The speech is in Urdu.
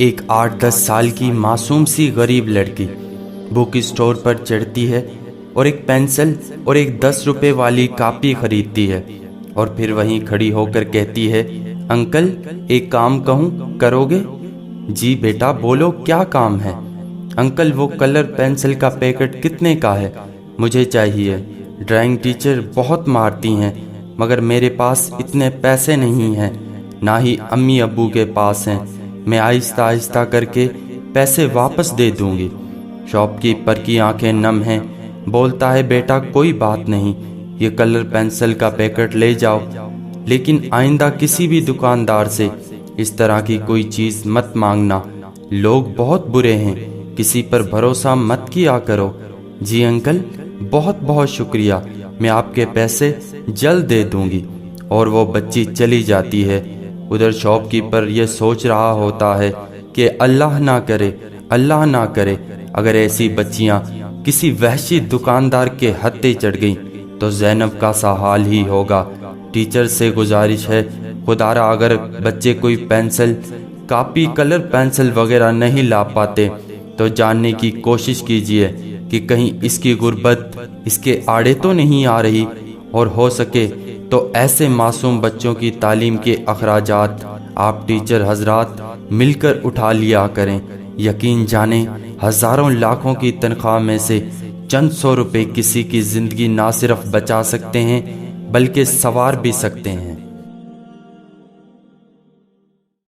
ایک 8-10 سال کی معصوم سی غریب لڑکی بک اسٹور پر چڑھتی ہے اور ایک پینسل اور ایک 10 روپے والی کاپی خریدتی ہے اور پھر وہیں کھڑی ہو کر کہتی ہے، انکل ایک کام کہوں کرو گے؟ جی بیٹا بولو کیا کام ہے؟ انکل وہ کلر پینسل کا پیکٹ کتنے کا ہے؟ مجھے چاہیے، ڈرائنگ ٹیچر بہت مارتی ہیں مگر میرے پاس اتنے پیسے نہیں ہیں، نہ ہی امی ابو کے پاس ہیں، میں آہستہ آہستہ کر کے پیسے واپس دے دوں گی۔ شاپ کیپر کی آنکھیں نم ہیں، بولتا ہے بیٹا کوئی بات نہیں، یہ کلر پینسل کا پیکٹ لے جاؤ، لیکن آئندہ کسی بھی دکاندار سے اس طرح کی کوئی چیز مت مانگنا، لوگ بہت برے ہیں، کسی پر بھروسہ مت کیا کرو۔ جی انکل بہت بہت شکریہ، میں آپ کے پیسے جلد دے دوں گی۔ اور وہ بچی چلی جاتی ہے۔ ادھر شاپ کیپر یہ سوچ رہا ہوتا ہے کہ اللہ نہ کرے اگر ایسی بچیاں کسی وحشی دکاندار کے ہتھے چڑھ گئیں تو زینب کا سا حال ہی ہوگا۔ ٹیچر سے گزارش ہے، خدارا اگر بچے کوئی پینسل، کاپی، کلر پینسل وغیرہ نہیں لا پاتے تو جاننے کی کوشش کیجئے کہ کہیں اس کی غربت اس کے آڑے تو نہیں آ رہی، اور ہو سکے تو ایسے معصوم بچوں کی تعلیم کے اخراجات آپ ٹیچر حضرات مل کر اٹھا لیا کریں۔ یقین جانیں ہزاروں لاکھوں کی تنخواہ میں سے چند 100 روپے کسی کی زندگی نہ صرف بچا سکتے ہیں بلکہ سنوار بھی سکتے ہیں۔